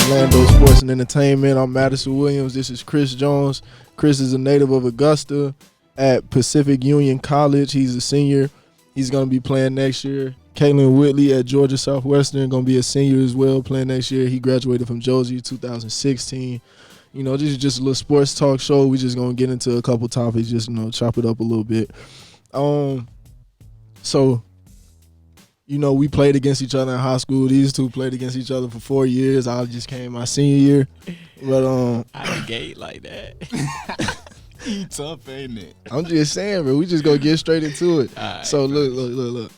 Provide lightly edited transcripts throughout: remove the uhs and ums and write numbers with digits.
Orlando Sports and Entertainment. I'm Madison Williams. This is Chris Jones. Chris is a native of Augusta at Pacific Union College. He's a senior. He's going to be playing next year. Caitlin Whitley at Georgia Southwestern, going to be a senior as well, playing next year. He graduated from Josie 2016. You know, this is just a little sports talk show. We just going to get into a couple topics, just, you know, chop it up a little bit. So, you know, we played against each other in high school. These two played against each other for 4 years. I just came my senior year. But I gate like that. He tough, ain't it? I'm just saying, bro. We just gonna get straight into it. Right, so look.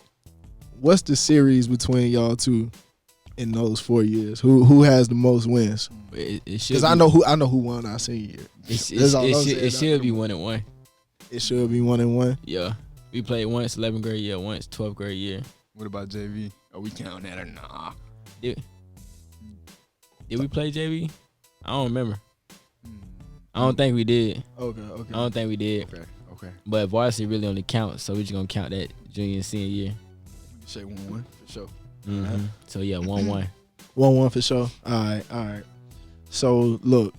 What's the series between y'all two in those 4 years? Who has the most wins? Because I know who won our senior year. It should be 1-1. It should be 1-1. Yeah, we played once 11th grade year, once 12th grade year. What about JV? Are we counting that or nah? Did we play JV? I don't remember. I don't think we did. Okay. I don't think we did. Okay. But varsity really only counts, so we just gonna count that junior and senior year. Say 1-1 for sure. Mm-hmm. So yeah, 1-1. 1-1 for sure. All right. So look,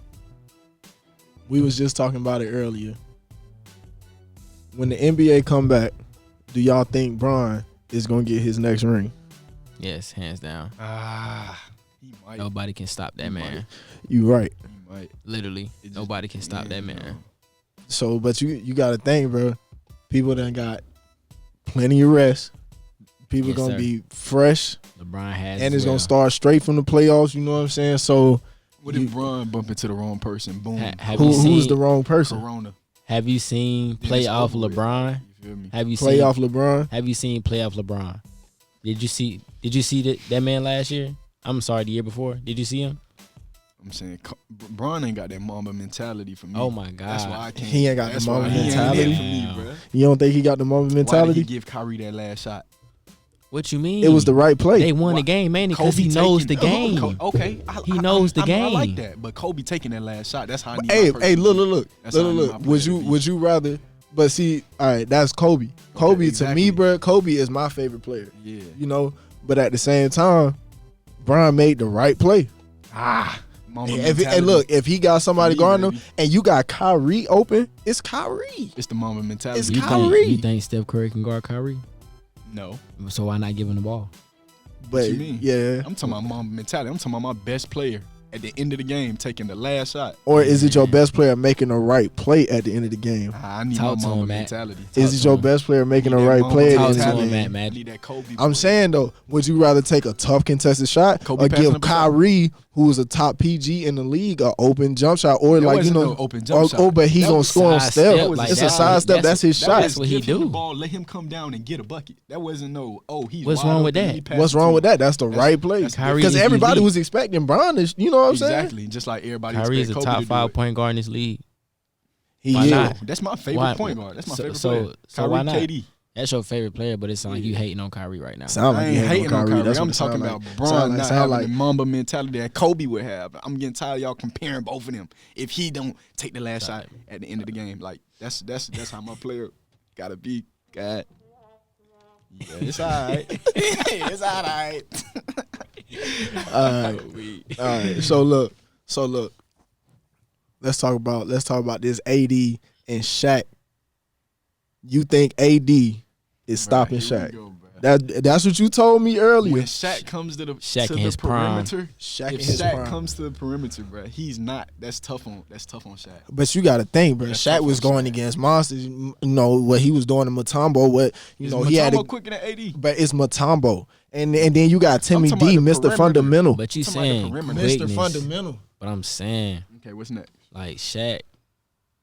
we was just talking about it earlier. When the NBA come back, do y'all think Bron is gonna get his next ring? Yes, hands down. He might. Nobody can stop that man. You right. He might. Literally, nobody can stop that man. So, but you got to think, bro. People done got plenty of rest. People Yes, gonna sir. be fresh, LeBron has, and it's as gonna well. start straight from the playoffs. You know what I'm saying? So, What if Bron bump into the wrong person? Boom. Have you who's seen? the wrong person? Corona. Have you seen Then it's playoff over with. LeBron? You feel me? Have you Playoff seen? LeBron. Have you seen playoff LeBron? Did you see that man last year? I'm sorry, the year before. Did you see him? I'm saying Bron ain't got that Mamba mentality for me. Oh my God. That's why I can't. He ain't got the that's Mamba why he ain't mentality? it for me, bro. You don't think he got the moment Why did mentality? he give Kyrie that last shot? What you mean? It was the right play. They won the game, man, because he knows the game. Okay, He knows the I like game. that, but Kobe taking that last shot. That's how. I need Hey, my hey, person. look. That's how I need my player Would to be. you rather? But see, all right, that's Kobe. Kobe exactly. to me, bro. Kobe is my favorite player. Yeah. You know, but at the same time, Bron made the right play. Mamba And mentality. look, if he got somebody Me, guarding him, baby. and you got Kyrie open, it's Kyrie. It's the Mamba mentality. It's You Kyrie. think, you think Steph Curry can guard Kyrie? No, So why not give him the ball? But you mean? yeah, I'm talking about Mamba mentality. I'm talking about my best player at the end of the game taking the last shot. or is it your best player making the right play at the end of the game? I need Talk my to Mamba him, Matt. mentality. Is it to your him. best player making the Need that right Mamba play at Talk the to end of the him, game? Matt. I need that Kobe. I'm saying though, would you rather take a tough contested shot Kobe or passing give up a shot? Kyrie, who is a top PG in the league, an open jump shot, or That like you wasn't know, no open jump shot. but he That gonna was score on sidestep, step. like It's a that. sidestep. That's his shot. That's what he give him do. the ball, let him come down and get a bucket. That wasn't no. He's What's wide wrong with open, that? he passed What's it wrong to with him. that? That's the right play. that's Kyrie Because is everybody elite. was expecting Bron to, you know what I'm saying? Exactly, just like everybody. Kyrie is a expect Kobe top to do 5 it. point guard in this league. He Why is. not? That's my favorite Why- point guard. That's my so- favorite so- player. so Kyrie, why not? KD. That's your favorite player, but it sounds like you hating on Kyrie right now. Sound I like ain't you hating on Kyrie. That's what I'm it sound talking like. about Sound Bron like- not sound having like- the Mamba mentality that Kobe would have. I'm getting tired of y'all comparing both of them. If he don't take the last shot at the end of the game, like that's how my player gotta be. God, yeah, it's all right. It's all right. All right. So look. Let's talk about this AD and Shaq. You think AD is stopping Here we Shaq? go, bruh. That's what you told me earlier. When Shaq comes to the Shaq to in the his prime. perimeter, Shaq if in his Shaq prime. comes to the perimeter, bro, he's not. That's tough on Shaq. But you got to think, bro. That's Shaq tough was on going Shaq. against monsters. You know what he was doing to Mutombo. What you Is know he had. Mutombo quicker than AD? But it's Mutombo, and then you got Timmy talking D, about the Mr. perimeter. Fundamental. But you Talking about the saying perimeter. Mr. quickness, Fundamental. but I'm saying Okay, what's next? like Shaq,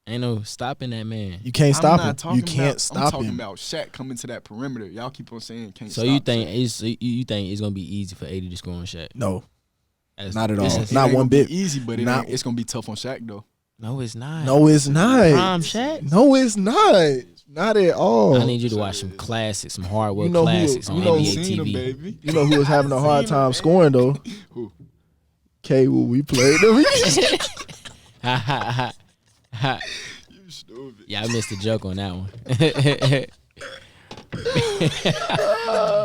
ain't no stopping that man. You can't I'm stop not him. talking You can't I'm stop talking him. about Shaq coming to that perimeter. Y'all keep on saying can't So stop. you think Shaq. you think it's gonna be easy for AD to score on Shaq? No, That's- not at this all. is- It Not ain't one gonna be bit. easy, but Not- it's gonna be tough on Shaq though. No, it's not. No, it's not. Prime Shaq. No, it's not. Not at all. I need you to watch some classics, some hardwood You know who- classics on you know who- NBA Seen him, TV. baby. You know who was having a hard time scoring though? Who? K. Will we played them. Ha ha ha ha. You stupid. Yeah, I missed the joke on that one.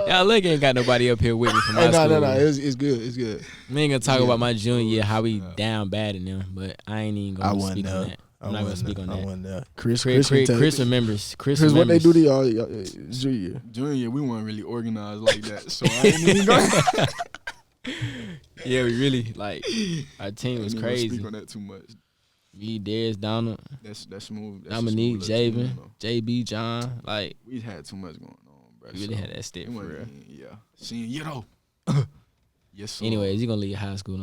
Y'all look ain't got nobody up here with me from high school. No. It's good. It's good. We ain't gonna talk about my junior year, how we down bad in them, but I ain't even gonna speak on that. I'm not gonna speak on that. I wasn't there. Chris remembers. Chris what they remembers. do to y'all junior year? Junior year, we weren't really organized like that, so I ain't even going. Yeah, we really like our team was crazy. Speak on that too much. Me, Dez, Donald, That's smooth. That's Dominique, a smooth little Javen, team, though. JB, John. Like We had too much going on, bro. we really had that stick it for wasn't real. even- Yeah, senior year though. Yes, sir. Anyways, you gonna leave high school.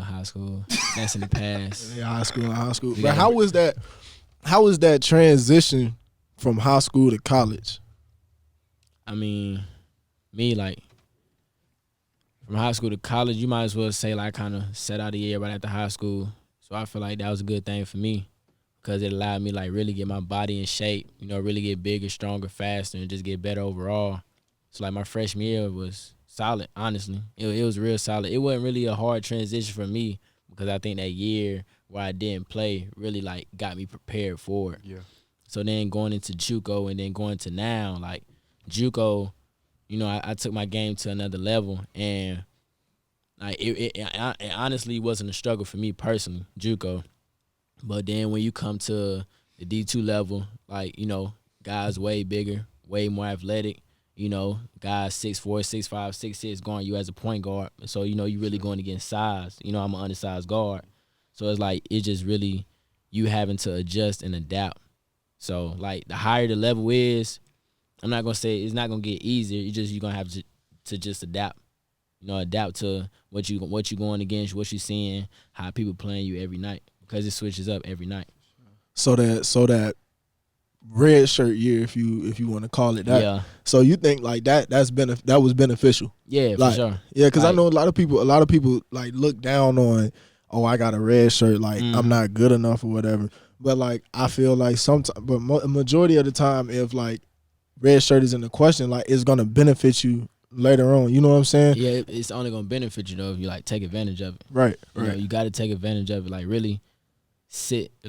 That's in the past. Yeah, high school. We But gotta- how was that? How was that transition from high school to college? I mean, me like from high school to college, you might as well say like kind of set out a year right after high school. So I feel like that was a good thing for me because it allowed me like really get my body in shape, you know, really get bigger, stronger, faster, and just get better overall. So like my freshman year was solid, honestly. It was real solid. It wasn't really a hard transition for me because I think that year where I didn't play really like got me prepared for it. Yeah. So then going into JUCO and then going to now, like JUCO, you know, I took my game to another level, and like it honestly wasn't a struggle for me personally, JUCO. But then when you come to the D2 level, like, you know, guys way bigger, way more athletic, you know, guys 6'4", 6'5", 6'6", going you as a point guard. So, you know, you really going against size. You know, I'm an undersized guard. So it's like it's just really you having to adjust and adapt. So, like, the higher the level is, I'm not going to say it's not going to get easier. You're going to have to just adapt. You know, adapt to what you going against, what you seeing, how people playing you every night because it switches up every night. So that red shirt year, if you want to call it that. Yeah. So you think like that was beneficial? Yeah, Like, for sure. Yeah, because I Like- know a lot of people like look down on, oh, I got a red shirt, like I'm not good enough or whatever. But like I feel like sometimes, but majority of the time, if like red shirt is in the question, like it's gonna benefit you later on. You know what I'm saying? Yeah, it's only going to benefit you, though, if you, like, take advantage of it. Right. You know, you got to take advantage of it, like, really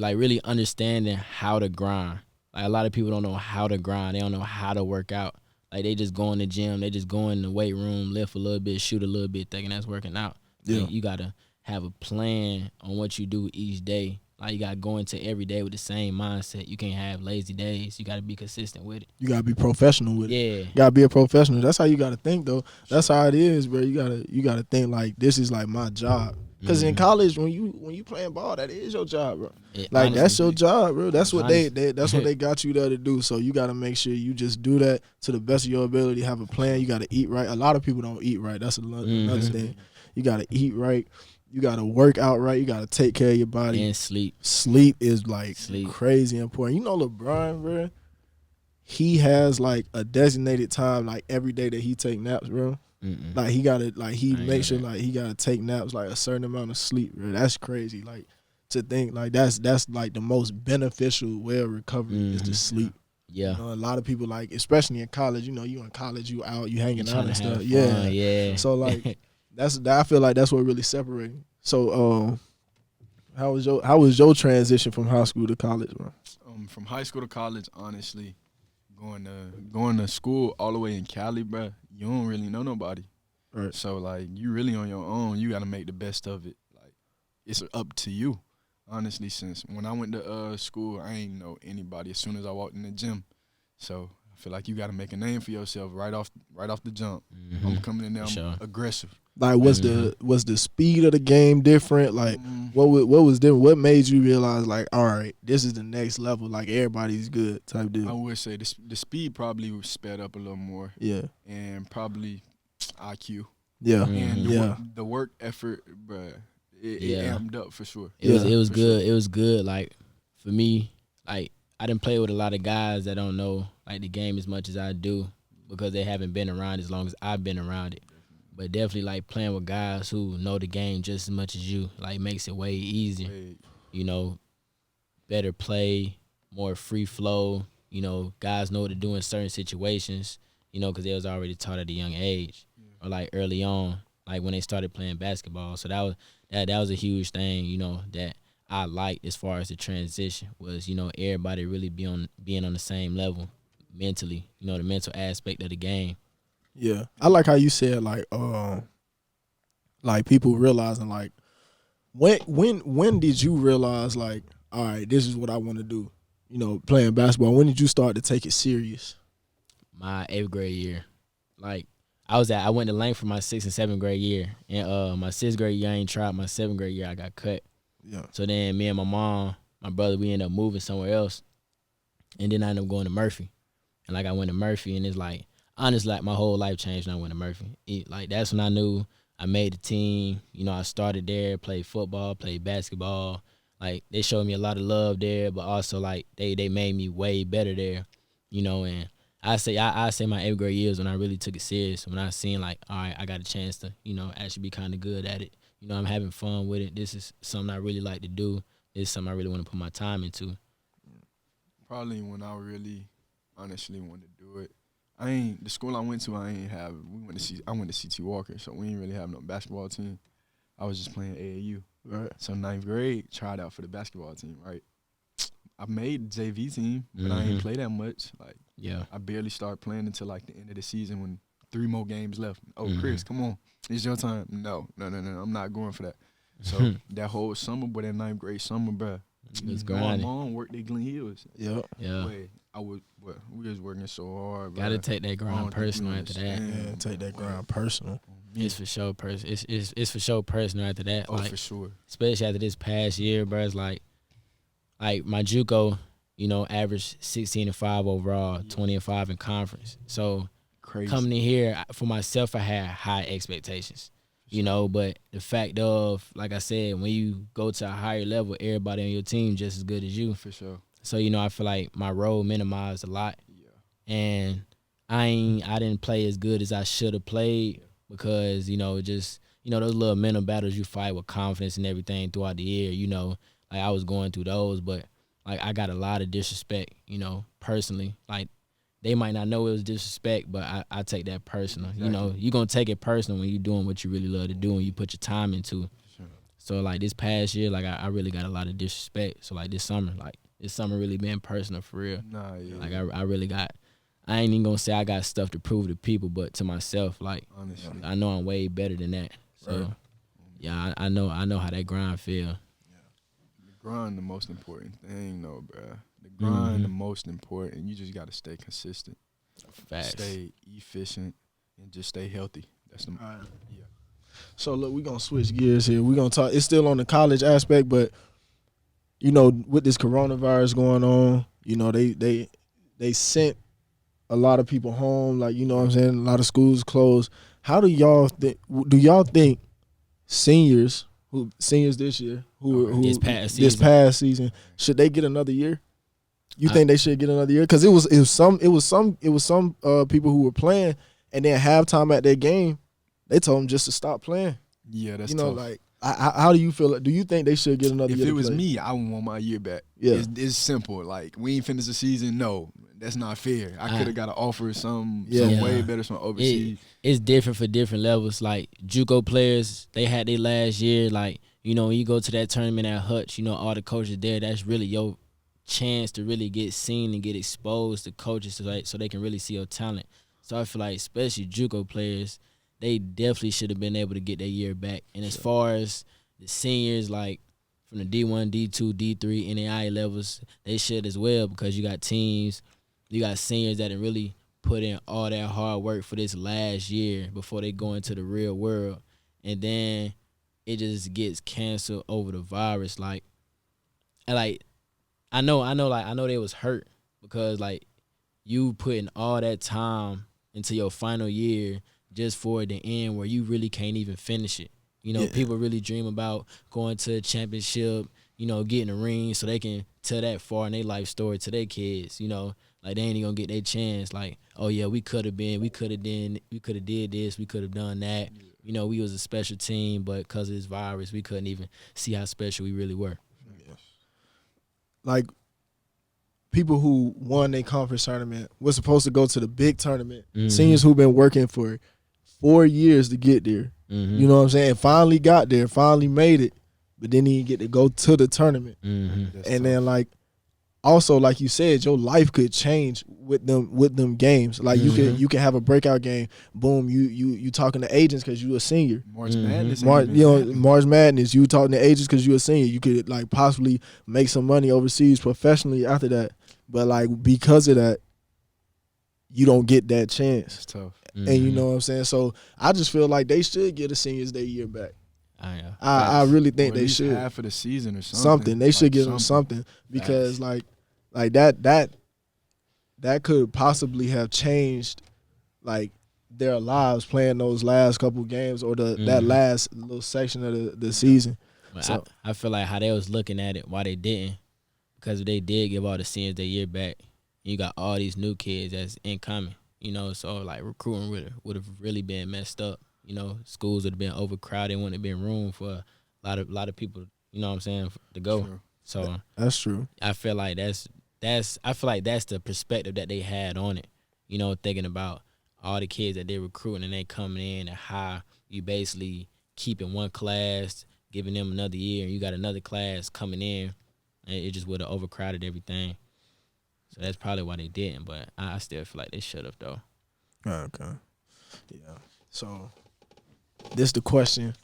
really understanding how to grind. Like, a lot of people don't know how to grind. They don't know how to work out. Like, they just go in the gym. They just go in the weight room, lift a little bit, shoot a little bit, thinking that's working out. Yeah. Like, you got to have a plan on what you do each day. Like, you got to go into every day with the same mindset. You can't have lazy days. You got to be consistent with it. You gotta be professional with it. Yeah. You gotta be a professional. That's how you gotta think, though. That's how it is, bro. You gotta think like this is like my job. Because in college, when you playing ball, that is your job, bro. Like that's your job, bro. That's what that's what they got you there to do. So you gotta make sure you just do that to the best of your ability. Have a plan. You gotta eat right. A lot of people don't eat right. That's another thing. You gotta eat right. You gotta work out right. You gotta take care of your body. And sleep. Sleep is like crazy important. You know LeBron, bro. He has like a designated time, like every day that he take naps, bro. Like he gotta, like he makes sure like he gotta take naps, like a certain amount of sleep, bro. That's crazy. Like to think like that's like the most beneficial way of recovery is to sleep. Yeah. You know, a lot of people like, especially in college. You know, you in college, you out, you hanging out and stuff. Fun, Yeah. So like I feel like that's what really separates. So how was your transition from high school to college, bro? From high school to college, honestly, going to school all the way in Cali, bro, you don't really know nobody. Right. So like you really on your own. You got to make the best of it. Like it's up to you, honestly. Since when I went to school, I ain't know anybody as soon as I walked in the gym. So I feel like you got to make a name for yourself right off the jump. I'm coming in there, I'm aggressive. Like, was the speed of the game different? Like, what was different? What made you realize, like, all right, this is the next level. Like, everybody's good type deal. I would say the speed probably was sped up a little more. Yeah. And probably IQ. Yeah. And the work effort, bruh, it amped up for sure. It was good. Sure. It was good. Like, for me, like, I didn't play with a lot of guys that don't know, like, the game as much as I do because they haven't been around as long as I've been around it. But definitely, like, playing with guys who know the game just as much as you, like, makes it way easier. You know, better play, more free flow. You know, guys know what to do in certain situations, you know, because they was already taught at a young age or, like, early on, like, when they started playing basketball. So that was a huge thing, you know, that I liked as far as the transition was, you know, everybody really being on the same level, mentally, the mental aspect of the game. Yeah, I like how you said like people realizing like when did you realize like, all right, this is what I want to do? Playing basketball. When did you start to take it serious? My 8th grade year, like I went to Lang for my 6th and 7th grade year, and my 6th grade year I ain't tried. My 7th grade year I got cut. Yeah. So then me and my mom, my brother, we ended up moving somewhere else, and then I ended up going to Murphy, and like I went to Murphy, and it's like honestly like my whole life changed when I went to Murphy. Like that's when I knew I made the team. I started there, played football, played basketball. Like they showed me a lot of love there, but also like they made me way better there, and I say my 8th grade years when I really took it serious, when I seen like, all right, I got a chance to, actually be kind of good at it. I'm having fun with it. This is something I really like to do. This is something I really want to put my time into. Probably when I really honestly wanted to do it. The school I went to, I went to CT Walker, so we didn't really have no basketball team. I was just playing AAU. Right. So 9th grade, tried out for the basketball team, right? I made the JV team, but I ain't play that much. Like, Yeah. I barely started playing until like the end of the season when 3 more games left. Oh, Chris, come on, it's your time. No, I'm not going for that. So that whole summer, but that 9th grade summer, bruh, It's my grinding. mom worked at Glen Hills. Yeah. Yeah. Boy, we was working so hard. Gotta bruh. take that I grind don't think personal you after that. understand. Yeah, take that grind personal. It's for sure personal. It's for sure personal after that. Oh, like for sure. especially after this past year, bro. It's like my JUCO, averaged 16-5 overall, 20-5 in conference. So Crazy. coming in here for myself, I had high expectations. But the fact of, like I said, when you go to a higher level, everybody on your team just as good as you. For sure. So I feel like my role minimized a lot, Yeah. and I didn't play as good as I should have played because just those little mental battles you fight with confidence and everything throughout the year. Like I was going through those, but like I got a lot of disrespect. Personally, like they might not know it was disrespect, but I take that personal. Exactly. You're gonna take it personal when you're doing what you really love to do and you put your time into. Sure. So like this past year, like I really got a lot of disrespect. So like this summer really been personal for real. Nah, yeah. Like I really got. I ain't even gonna say I got stuff to prove to people, but to myself, like Honestly. I know I'm way better than that. So Right. yeah, I know how that grind feel. The grind, the most important thing, though, bruh. The grind, the most important. You just gotta stay consistent, Facts. stay efficient, and just stay healthy. That's the. All right. Yeah. So look, we're gonna switch gears here. We're gonna talk. It's still on the college aspect, but with this coronavirus going on, they sent a lot of people home. Like what I'm saying, a lot of schools closed. How do y'all think? Do y'all think seniors this year who This past season should they get another year? You think they should get another year? Because it was some people who were playing, and then halftime at their game, they told them just to stop playing. Yeah, that's tough. Like how do you feel? Do you think they should get another If year? it to was play? me, I would want my year back. Yeah. It's simple. Like, we ain't finished the season. No, that's not fair. I could have got an offer some Yeah. way better, some overseas. It's different for different levels. Like JUCO players, they had their last year. Like when you go to that tournament at Hutch, all the coaches there. That's really your chance to really get seen and get exposed to coaches, so they can really see your talent. So I feel like especially JUCO players, they definitely should have been able to get their year back. And as far as the seniors, like from the D1, D2, D3, NAIA levels, they should as well, because you got seniors that have really put in all that hard work for this last year before they go into the real world. And then it just gets canceled over the virus. I know they was hurt because like you putting all that time into your final year just for it to end where you really can't even finish it. People really dream about going to a championship, getting a ring so they can tell that far in their life story to their kids, Like they ain't even gonna get their chance. Like, oh yeah, we could have did this, we could have done that. We was a special team, but because of this virus, we couldn't even see how special we really were. Like people who won their conference tournament was supposed to go to the big tournament. Seniors who've been working for 4 years to get there. You know what I'm saying? Finally got there, finally made it, but then he didn't get to go to the tournament. That's And tough. then like also, like you said, your life could change with them games. Like you can have a breakout game. Boom, you talking to agents because you a senior. March Madness. March Madness. You talking to agents because you a senior. You could like possibly make some money overseas professionally after that. But like because of that, you don't get that chance. It's tough. And you know what I'm saying? So I just feel like they should get a seniors their year back. I really think they should. Half of the season or something. They should give them something because like that could possibly have changed like their lives playing those last couple games or that last little section of the season. But so I feel like how they was looking at it, why they didn't, because if they did give all the seniors their year back, you got all these new kids that's incoming. So like recruiting would have really been messed up. Schools would have been overcrowded, wouldn't have been room for a lot of people, you know what I'm saying, to go. True. So that's true. I feel like that's the perspective that they had on it. Thinking about all the kids that they're recruiting and they coming in and how you basically keeping one class, giving them another year, and you got another class coming in, and it just would have overcrowded everything. So that's probably why they didn't, but I still feel like they should have though. Okay. Yeah. So this the question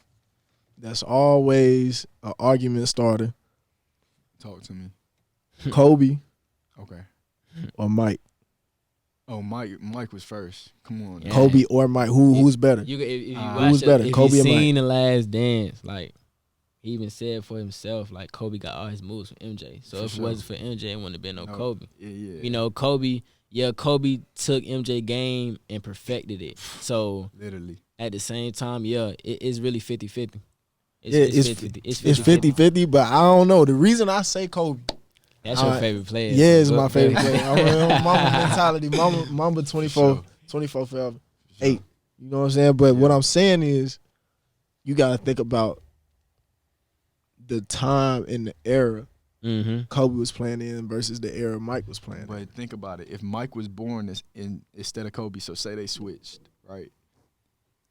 that's always an argument starter. Talk to me. Kobe Okay. or Mike? Oh, Mike was first. Come on. Yeah. Kobe or Mike? Who's better? If you who's better, if Kobe you or Mike? seen The Last Dance, like he even said for himself, like Kobe got all his moves from MJ. So For if sure. it wasn't for MJ, it wouldn't have been no Kobe. Yeah. Kobe took MJ game and perfected it. So Literally. at the same time, it's really 50-50. It's 50-50. It's 50-50, but I don't know. The reason I say Kobe, That's your favorite player. yeah, it's So my go favorite ahead. player. Mamba mentality. Mamba 24 forever. 8. You know what I'm saying? But what I'm saying is you got to think about the time and the era Kobe was playing in versus the era Mike was playing in. But think about it. If Mike was born instead of Kobe, so say they switched, right?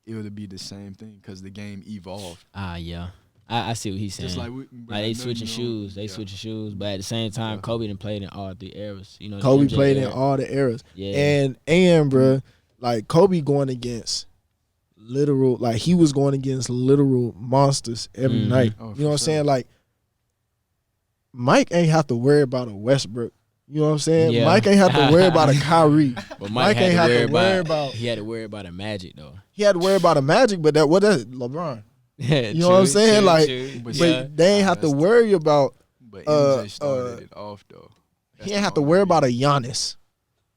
It would be the same thing because the game evolved. Yeah. I see what he's saying. Just like they switching shoes. They switching shoes. But at the same time, Kobe done played in all 3 eras. Kobe MJ played era. in all the eras. Yeah. And bro, like Kobe going against literal, like he was going against literal monsters every night. Oh, you know what I'm for saying? Like Mike ain't have to worry about a Westbrook. You know what I'm saying? Yeah. Mike ain't have to worry about a Kyrie. But Mike ain't have to worry about. He had to worry about a Magic though. He had to worry about a Magic, but that's LeBron. You know what I'm saying? But they ain't have to worry about. But MJ started it off though. He ain't have to worry about a Giannis.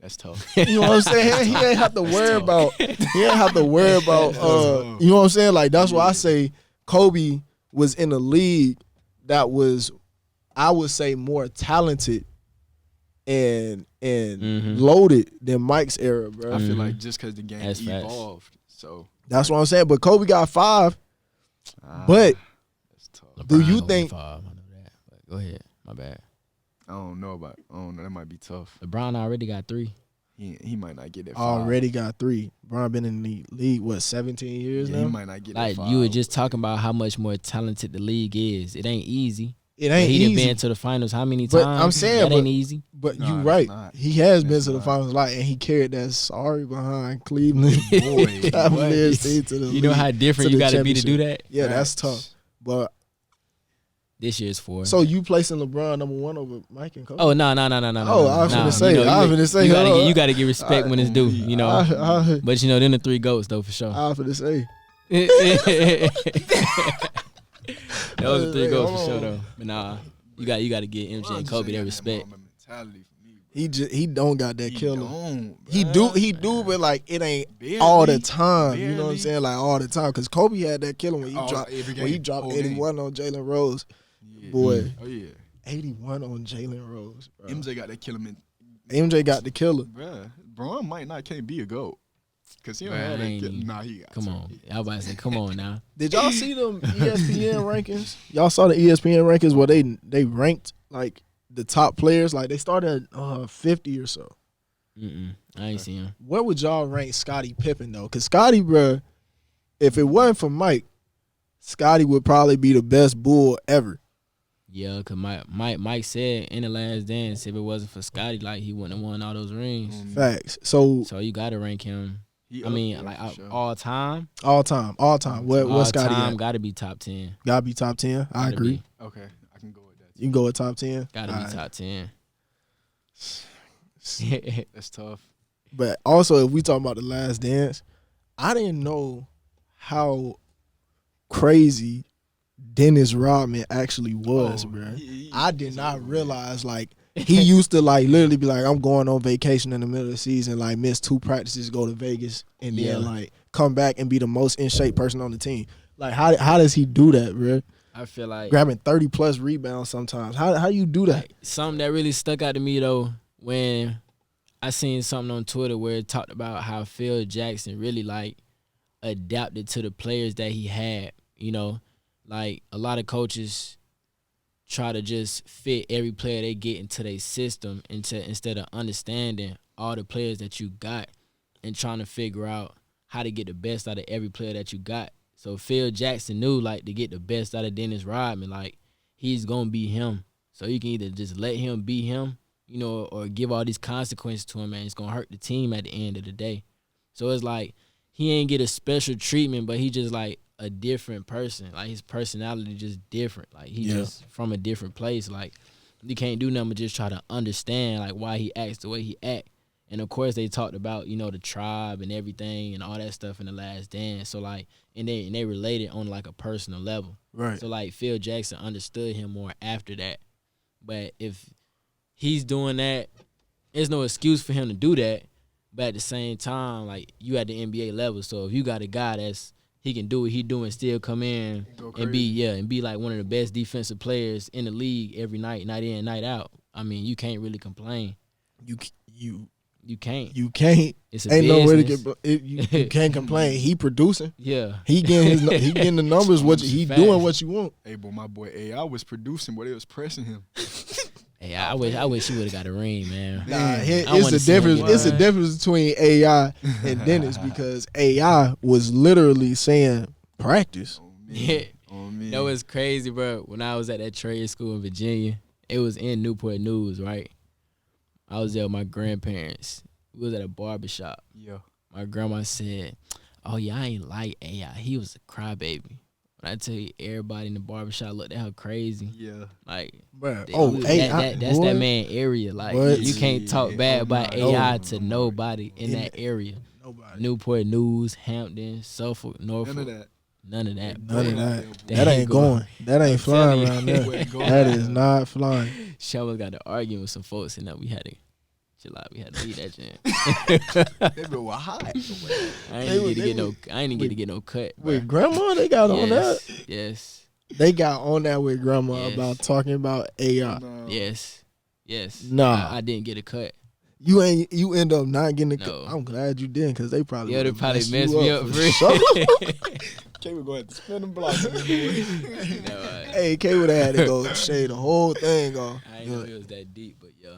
That's tough. You know what I'm saying? He ain't have to worry about. He ain't have to worry about. You know what I'm saying? Like that's why I say Kobe was in a league that was, I would say, more talented and loaded than Mike's era, bro. I feel like just because the game That's facts. evolved, so That's what I'm saying. But Kobe got 5. But that's tough. do you LeBron think? 5, I know that. But go ahead. My bad. I don't know. That might be tough. LeBron already got 3. He might not get that 5. Already got 3. Bron been in the league, what, 17 years Yeah, now? he might not get Like that 5. you were just talking about how much more talented the league is. It ain't easy. It ain't He done easy. been to the finals how many But times? I'm saying, that ain't easy. But Nah, you it's right. not. He has been It's to the not. finals a lot, and he carried that sorry behind Cleveland Boy, Cavaliers what? team to the You know league, how different to you the got to be to do championship. that? Yeah, that's Facts. tough. But This year's 4. so you placing LeBron number 1 over Mike and Kobe? Oh no! Oh, I was finna say, you gotta get respect when it's due. You know, I but you know, them the 3 GOATs though for sure. was finna say. That was the 3 GOATs for Hold sure on. though. But nah, you got to get MJ and Kobe their respect. He don't got that killer. He He do, but like it ain't Barely. all the time. You know what I'm Barely. saying? Like all the time. Cause Kobe had that killer when he Oh, dropped every when he game, dropped whole 81 on Jalen Rose. Yeah. Boy, Oh yeah. 81 on Jalen Rose. Bro. MJ got that killer man. MJ got the killer. Bruh, Braun can't be a GOAT. Cause he don't Bruh, have it that ain't killer. even- Nah, he got Come to. on, I was about to say, come on now. Did y'all see them ESPN rankings? Y'all saw the ESPN rankings where they ranked like the top players. Like they started at 50 or so. I ain't seen him. Where would y'all rank Scottie Pippen though? Cause Scottie, bruh, if it wasn't for Mike, Scottie would probably be the best Bull ever. Yeah, cause Mike said in the last dance, if it wasn't for Scotty, like he wouldn't have won all those rings. Facts. So you gotta rank him. I mean, like sure. all time. all time. What's Scotty time at? gotta be top 10. Gotta be top 10. I Gotta agree. be. Okay, I can go with that. You can go with top 10. Gotta All be right. top 10. That's tough. But also, if we talk about the last dance, I didn't know how crazy Dennis Rodman actually was, bro. I did not realize, like, he used to, like, literally be like, I'm going on vacation in the middle of the season, like, miss 2 practices, go to Vegas, and Yeah. then, like, come back and be the most in shape person on the team. Like, how does he do that, bro? I feel like Grabbing 30+ rebounds sometimes. How you do that? like, something that really stuck out to me though when I seen something on Twitter where it talked about how Phil Jackson really like adapted to the players that he had. You know, like a lot of coaches try to just fit every player they get into their system instead of understanding all the players that you got and trying to figure out how to get the best out of every player that you got. So Phil Jackson knew like to get the best out of Dennis Rodman, like he's gonna be him. So you can either just let him be him, you know, or give all these consequences to him, and it's gonna hurt the team at the end of the day. So it's like he ain't get a special treatment, but he just like a different person. Like his personality just different. Like he just from a different place. Like you can't do nothing but just try to understand like why he acts the way he act. And of course they talked about, you know, the tribe and everything and all that stuff in the last dance. So like and they related on like a personal level. Right. So like Phil Jackson understood him more after that. But if he's doing that, there's no excuse for him to do that. But at the same time, like you at the NBA level, so if you got a guy that's he can do what he doing, still come in and be like one of the best defensive players in the league every night, night in, night out. I mean, you can't really complain. You can't. You can't. It's a Ain't no way to business. get. You can't complain. He producing. Yeah. He getting the numbers. He Facts. doing what you want. Hey, but my boy AI was producing, but it was pressing him. Hey, I wish he would have got a ring, man. Nah, I it's wanna a see him difference. win. It's a difference between AI and Dennis because AI was literally saying practice. Yeah. Oh, man. That was crazy, bro. When I was at that trade school in Virginia, it was in Newport News, right? I was there with my grandparents. We was at a barbershop. Yeah. My grandma said, "Oh yeah, I ain't like AI. He was a crybaby." When I tell you, everybody in the barbershop looked at her crazy. Yeah. Like, Bruh. that's that man area. Like, What? you can't talk bad about no, AI to nobody in that area. Nobody. Newport News, Hampton, Suffolk, Norfolk. None of that. None of that. None of boy. that. They That ain't ain't going. going. That ain't I'm flying telling around you. there. That is not flying. Shaw's got to argue with some folks, and that we had to chill out. We had to leave that jam. They were hot. I ain't even get to get no cut. With bruh. grandma, they got on that. Yes. They got on that with grandma Yes. about talking about AI. Yes. Yes. Nah. I didn't get a cut. You end up not getting a No. I'm glad you didn't because they probably Yeah, they would've probably messed messed you me up for for real. sure. K would go ahead to spin them blocks. No, Hey, K would have had to go shade the whole thing off. I didn't know it was that deep, but yeah.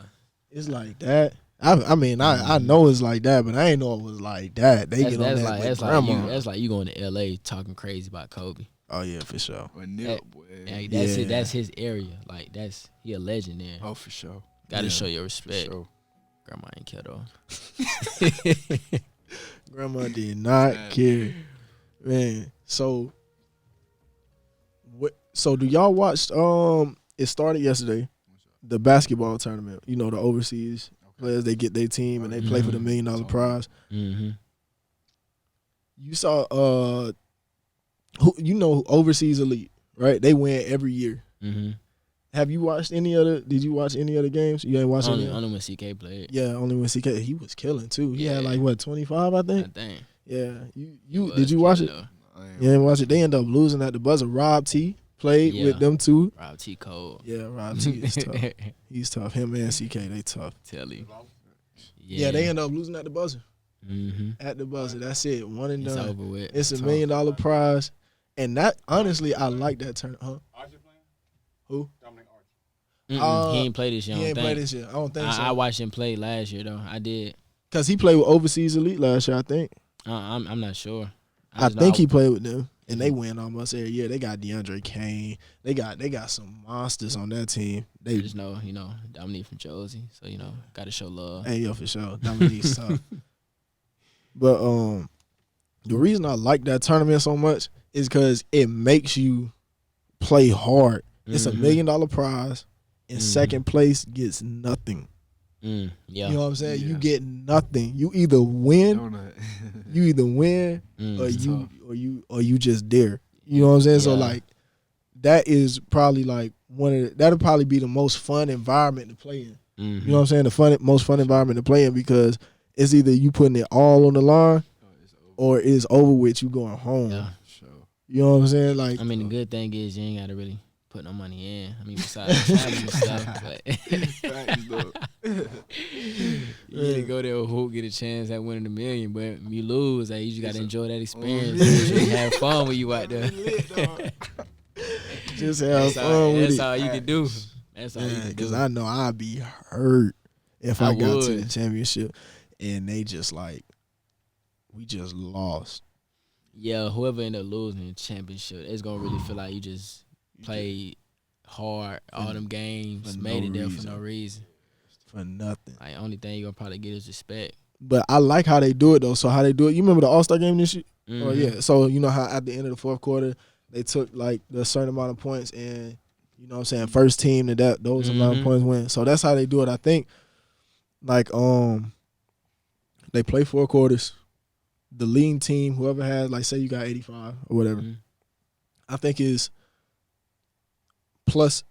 It's like that. I mean, I know it's like that, but I ain't know it was like that. They That's, get on that's that like with that's grandma. like you. That's like you going to LA talking crazy about Kobe. Oh yeah, for sure. Or Nip, boy. Like, that's Yeah. it. That's his area. Like he a legend there. Oh, for sure. Got to yeah. show your For respect. sure. Grandma ain't care though. Grandma did not care, man. So, what? So do y'all watch? It started yesterday, the basketball tournament. You know, the overseas players, they get their team and they play for the $1 million prize. Mm-hmm. You saw overseas elite, right? They win every year. Mm-hmm. Have you watched any other? Did you watch any other games? You ain't watched any. Only when CK played. Yeah, only when CK. He was killing too. He had Yeah. like what 25, I I think. think. Yeah, He you was did you watch it? killing, though. You didn't watch it. They end up losing at the buzzer. Rob T played Yeah. with them too. Rob T. Cole. Yeah, Rob T is tough. He's tough. Him and CK, they tough. Tell you. Yeah, they end up losing at the buzzer. Mm-hmm. At the buzzer, that's it. One and It's done. over with. It's a Tough. $1 million prize, and that honestly, I like that turn. Huh? Who? He ain't played this year. He I ain't don't played think. this year. I don't think I so. watched him play last year though. I did. Cause he played with overseas elite last year. I think. I'm not sure. I think he played with them. And they win almost every year. They got DeAndre Kane. They got some monsters on that team. They just know, Dominique from Jersey, so got to show love. Hey, yo, for sure. Dominique's tough. But the reason I like that tournament so much is because it makes you play hard. It's $1 million prize, and second place gets nothing. Yeah. You know what I'm saying? Yeah. You get nothing. You either win, or you just there. You know what I'm saying? Yeah. So like that is probably like that'll probably be the most fun environment to play in. You know what I'm saying? Most fun environment to play in, because it's either you putting it all on the line or it's over with, you going home. Yeah. Sure. You know what I'm saying? Like, I mean, the good thing is you ain't got to really put no money in. I mean, besides traveling and stuff, but you need to go there with hope, get a chance at winning $1 million. But if you lose, you just got to enjoy that experience. You have fun when you out there. just have fun with it. That's all you can do. That's all you can do. Because I know I'd be hurt if I got to would. the championship and they just like, we just lost. Yeah, whoever ended up losing the championship, it's going to really feel like you just played hard all them games, made it there for no reason. For nothing. Like, only thing you're going to probably get is respect. But I like how they do it, though. So how they do it, you remember the All-Star game this year? Oh, yeah. So you know how at the end of the fourth quarter, they took like the certain amount of points, and you know what I'm saying, first team to those amount of points win. So that's how they do it. I think like they play 4 quarters. The leading team, whoever has, like, say you got 85 or whatever, I think is +8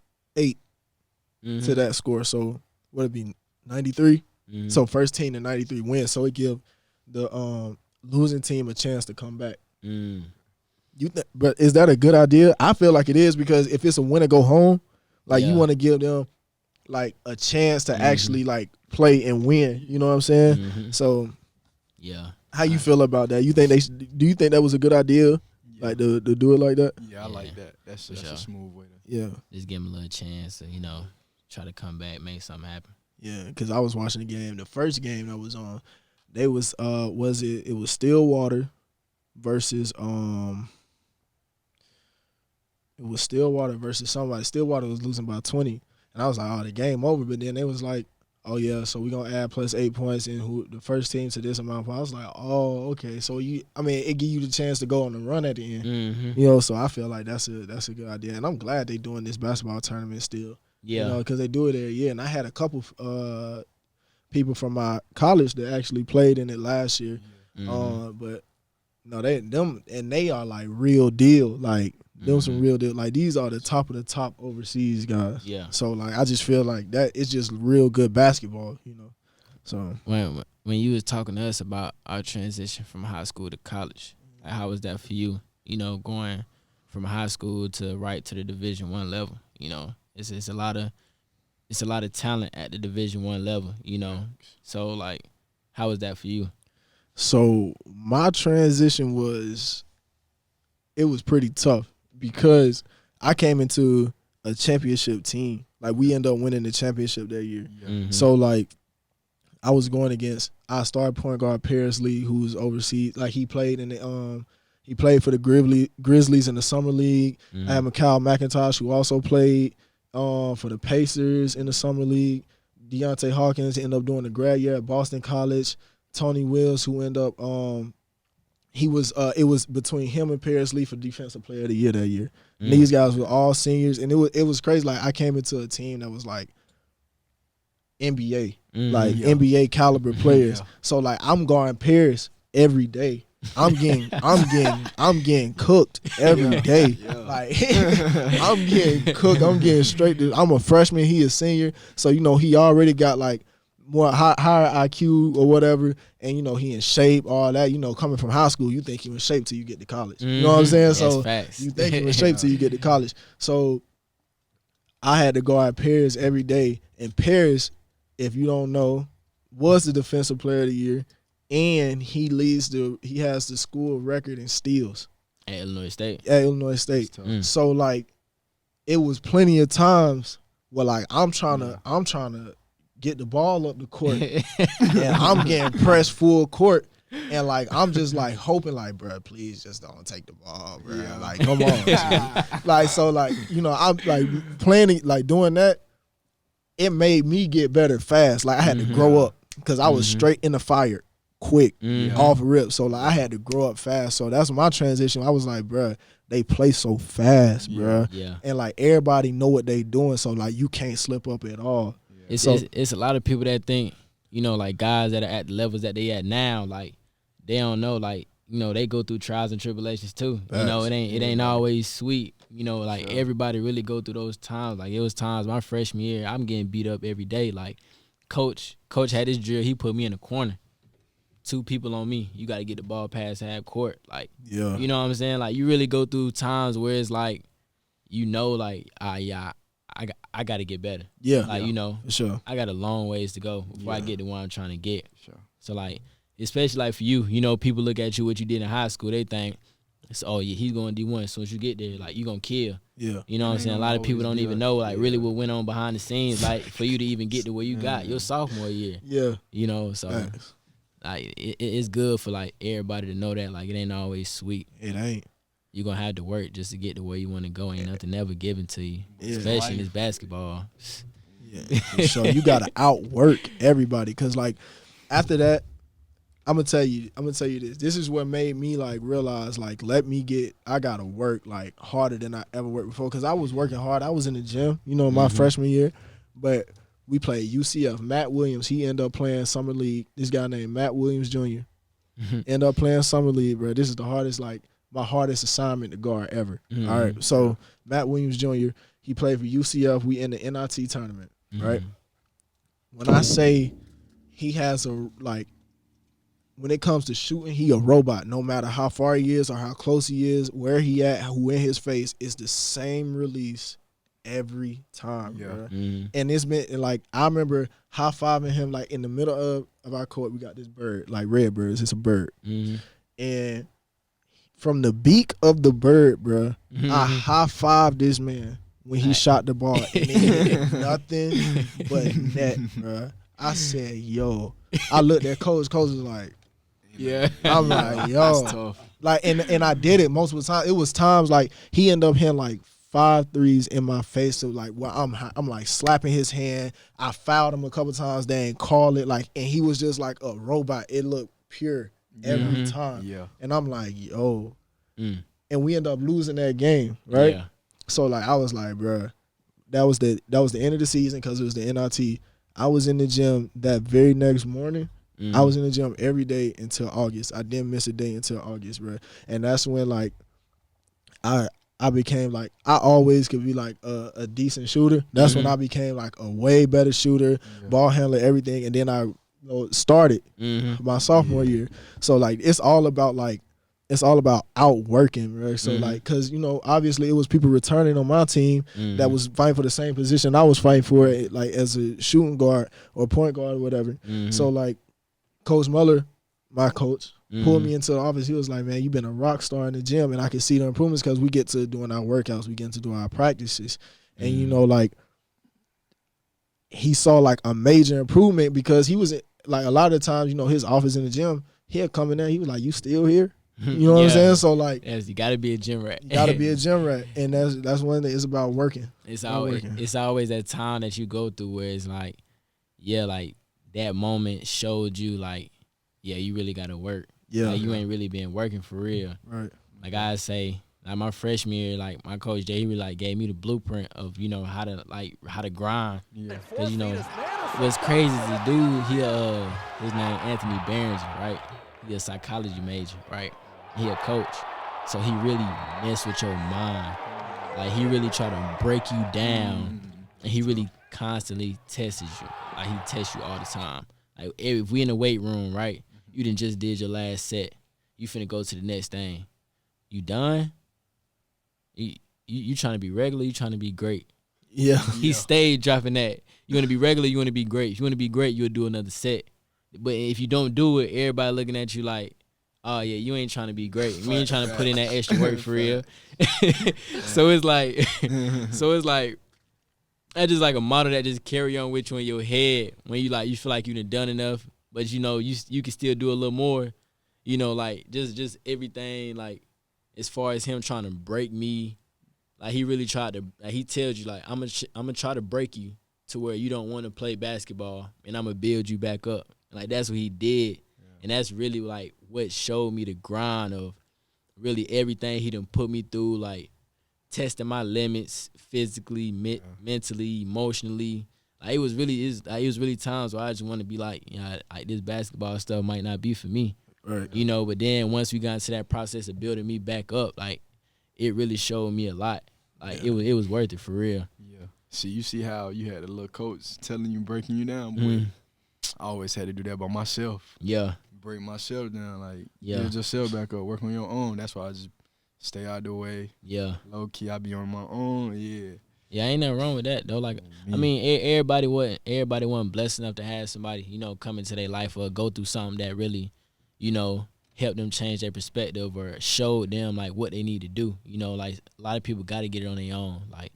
to that score. So what would it be, 93? So first team to 93 wins. So it give the losing team a chance to come back. But is that a good idea? I feel like it is, because if it's a win or go home, like you want to give them like a chance to actually like play and win. You know what I'm saying? So yeah. How you feel about that? Do you think that was a good idea? Yeah. Like to do it like that? Yeah, I like that. That's a smooth way to. Yeah. Just give them a little chance to, try to come back, make something happen. Yeah, because I was watching the game. The first game that was on, they was it was Stillwater versus somebody. Stillwater was losing by 20. And I was like, oh, the game over. But then they was like, oh, yeah, so we're going to add +8 points and the first team to this amount of points. I was like, oh, okay. So, it give you the chance to go on the run at the end. So I feel like that's a good idea. And I'm glad they doing this basketball tournament still. Yeah. Because they do it every year. And I had a couple people from my college that actually played in it last year. But, no, they are, like, real deal. Like, them some real deal. Like, these are the top of the top overseas guys. Yeah. So, like, I just feel like that it's just real good basketball, So When you was talking to us about our transition from high school to college, like, how was that for you? Going from high school to the Division I level. It's a lot of talent at the Division I level. So like, how was that for you? So my transition was pretty tough, because I came into a championship team. Like, we ended up winning the championship that year. So, like, I was going against our star point guard, Paris Lee, who's overseas. Like, he played for the Grizzlies in the summer league. I had Mikal McIntosh, who also played for the Pacers in the summer league. Deontay Hawkins ended up doing the grad year at Boston College. Tony Wills, who ended up it was between him and Paris Lee for Defensive Player of the Year that year. And these guys were all seniors, and it was crazy. Like, I came into a team that was like NBA, NBA caliber players. So like, I'm guarding Paris every day. I'm getting cooked every day. Like, I'm getting cooked. I'm getting straight to. I'm a freshman. He a senior, so he already got like more higher IQ or whatever, and he in shape, all that. Coming from high school, you think you in shape till you get to college. You know what I'm saying? So facts. you think you in shape till you get to college. So I had to go at Paris every day, and Paris, if you don't know, was the Defensive Player of the Year, and he has the school record in steals at Illinois State. So like, it was plenty of times where like I'm trying to get the ball up the court, and I'm getting pressed full court, And like I'm just like hoping like, bro, please just don't take the ball, bro. Yeah. Like come on, G. Like so like I'm like planning like doing that. It made me get better fast. Like I had to grow up because I was straight in the fire, quick, off rip. So like I had to grow up fast. So that's my transition. I was like, bro, they play so fast, bro. Yeah. And like everybody know what they doing. So like you can't slip up at all. It's So- it's a lot of people that think, like guys that are at the levels that they at now, like they don't know, like, they go through trials and tribulations too. Facts. It ain't always sweet. Like everybody really go through those times. Like it was times my freshman year, I'm getting beat up every day. Like coach had this drill, he put me in a corner. 2 people on me. You got to get the ball past half court. Like, Yeah. you know what I'm saying? Like you really go through times where it's like, like, I got to get better. Yeah. Like, For sure. I got a long ways to go before I get to where I'm trying to get. Sure. So like, especially like for you, people look at you, what you did in high school, they think, oh yeah, he's going D1. As soon as you get there, like you gonna kill. Yeah. You know what I'm saying? A lot of people don't even know like really what went on behind the scenes, like for you to even get to where you got your sophomore year. Yeah. So Facts. like it's good for like everybody to know that like it ain't always sweet. It ain't. You're gonna have to work just to get to where you want to go. Ain't nothing ever given to you, Yeah. especially in this basketball. Yeah. For sure. You gotta outwork everybody. Cause like after that, I'm gonna tell you this. This is what made me like realize like I gotta work like harder than I ever worked before. Cause I was working hard. I was in the gym, my freshman year, but we played UCF. Matt Williams, he ended up playing summer league. This guy named Matt Williams Jr. Ended up playing summer league, bro. This is the hardest, like my hardest assignment to guard ever. All right, so Matt Williams Jr. He played for UCF. We in the NIT tournament, right? When I say he has when it comes to shooting, he a robot. No matter how far he is or how close he is, where he at, who in his face, it's the same release every time, bro. And it's been like I remember high-fiving him like in the middle of our court. We got this bird, like red birds. It's a bird, and from the beak of the bird, bro, I high-fived this man when he shot the ball, and it hit nothing but net, bro. I said, yo. I looked at Coach. Coach was like, yeah. I'm like, yo. That's tough. Like, and I did it multiple times. It was times like he ended up hitting like 5 threes in my face. So like, well, I'm like slapping his hand. I fouled him a couple times. They ain't call it like, and he was just like a robot. It looked pure every time. Yeah. And I'm like, yo. And we ended up losing that game, right? Yeah. So like, I was like, bro, that was the end of the season because it was the NIT. I was in the gym that very next morning. I was in the gym every day until August. I didn't miss a day until August, bro. And that's when like I became like I always could be like a decent shooter. That's when I became like a way better shooter, ball handler, everything. And then I started my sophomore year. So like it's all about outworking, right? So like, cause obviously it was people returning on my team that was fighting for the same position I was fighting for, like as a shooting guard or point guard or whatever. So like, Coach Muller, my coach, pulled me into the office. He was like, "Man, you've been a rock star in the gym, and I can see the improvements because we get to doing our workouts, we get to do our practices, and like." He saw like a major improvement because he was like a lot of the times, his office in the gym, he'd come in there, he was like, "You still here?" You know what I'm saying? So like, you gotta be a gym rat. You gotta be a gym rat, and that's one thing. It's about working. It's always that time that you go through where it's like, like that moment showed you like, you really gotta work. Yeah, like, you ain't really been working for real. Right. Like I say, like my freshman year, like my coach Jay, he really like gave me the blueprint of how to grind. Yeah. Cause what's crazy is the dude, his name Anthony Behrens, right? He a psychology major, right? He a coach, so he really mess with your mind. Like he really try to break you down, and he really constantly tests you. Like he tests you all the time. Like if we in the weight room, right? You done just did your last set. You finna go to the next thing. You done? You trying to be regular? You trying to be great? Yeah. He stayed dropping that. You want to be regular? You want to be great? If you want to be great, you'll do another set. But if you don't do it, everybody looking at you like, oh yeah, you ain't trying to be great. You ain't trying to put in that extra work for real. So it's like, that's just like a motto that just carry on with you in your head when you feel like you done enough, but you can still do a little more. you know, like just everything, like as far as him trying to break me, like he really tried to. Like, he tells you like I'm gonna try to break you to where you don't want to play basketball, and I'm gonna build you back up. And, like that's what he did, and that's really like what showed me the grind of really everything he done put me through, like testing my limits physically, mentally, emotionally. Like it was really times where I just want to be like, you know, like this basketball stuff might not be for me, Right. you know. But then once we got into that process of building me back up, like it really showed me a lot. Like it was worth it for real. Yeah. You see how you had a little coach telling you, breaking you down, boy. I always had to do that by myself. Yeah. Break myself down, like Yeah. build yourself back up, work on your own. That's why I just stay out the way. Yeah. Low key, I be on my own. Yeah. Yeah, ain't nothing wrong with that though. Like, I mean, everybody wasn't blessed enough to have somebody, you know, come into their life or go through something that really, you know, helped them change their perspective or showed them like what they need to do. You know, like a lot of people got to get it on their own. Like,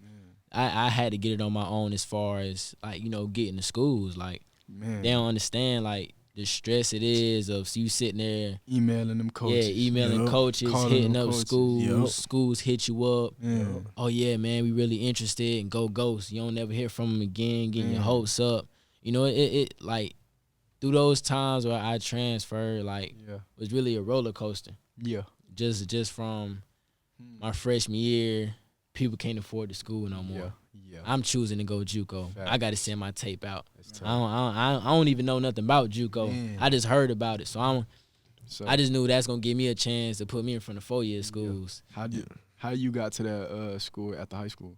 I had to get it on my own as far as like, you know, getting to schools. Like, they don't understand like the stress it is of you sitting there emailing them coaches. Yeah, emailing coaches, calling hitting them up coaches. schools. Schools hit you up. Yeah. Oh yeah, man, we really interested, and go ghost. You don't never hear from them again. Getting your hopes up. You know, it like through those times where I transferred, like was really a roller coaster. Yeah. Just from my freshman year, people can't afford the school no more. Yeah. I'm choosing to go JUCO. Fact. I got to send my tape out. I don't even know nothing about JUCO. Man. I just heard about it, so I just knew that's gonna give me a chance to put me in front of 4-year schools. How you got to that school after high school?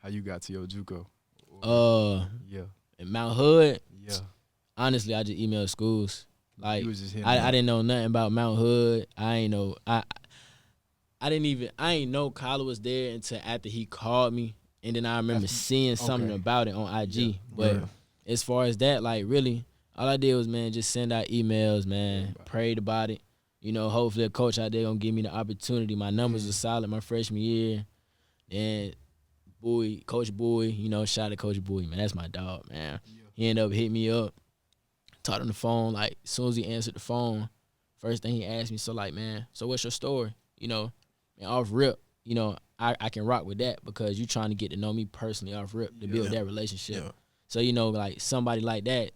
How you got to your JUCO? In Mount Hood. Yeah. Honestly, I just emailed schools. Like You was just hitting I didn't know nothing about Mount Hood. I ain't know Kyler was there until after he called me, and then I remember seeing something about it on IG. Yeah. But as far as that, like really, all I did was, man, just send out emails, man, prayed about it. You know, hopefully a coach out there gonna give me the opportunity. My numbers were solid my freshman year. And Coach Bowie, you know, shout out to Coach Bowie, man. That's my dog, man. Yeah. He ended up hitting me up, talked on the phone. Like, as soon as he answered the phone, first thing he asked me, so like, man, so what's your story? You know, and off rip, you know, I can rock with that because you trying to get to know me personally off rip to build that relationship. Yeah. So, you know, like somebody like that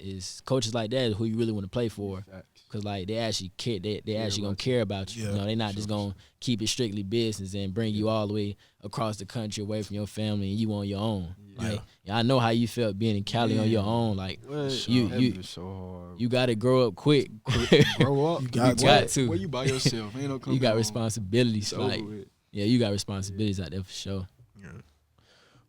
coaches like that is who you really want to play for. Because, like, they actually care. They actually going to care about you. Yeah. You know, they're not just going to keep it strictly business and bring you all the way across the country away from your family and you on your own. Like, I know how you felt being in Cali on your own. Like, you got to grow up quick. Grow up. You got to. Where you by yourself. Ain't no coming You got home. responsibilities. Like, yeah, you got responsibilities out there for sure. Yeah.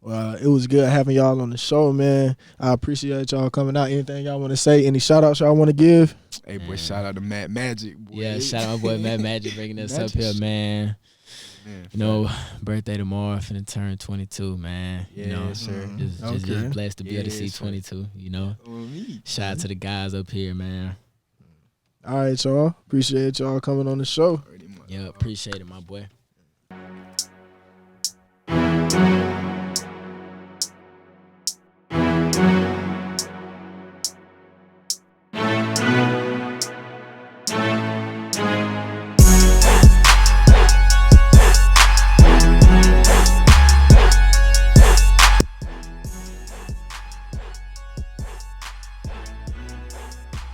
Well, it was good having y'all on the show, man. I appreciate y'all coming out. Anything y'all want to say? Any shout-outs y'all want to give? Hey, boy, shout out to Matt Magic, boy. Yeah, shout out my boy Matt Magic bringing us up here, man. You know, birthday tomorrow, finna turn 22, man. Yeah, you know, sir. Just blessed to be able to see 22, you know. Shout out to the guys up here, man. All right, y'all. Appreciate y'all coming on the show. Yeah, appreciate it, my boy.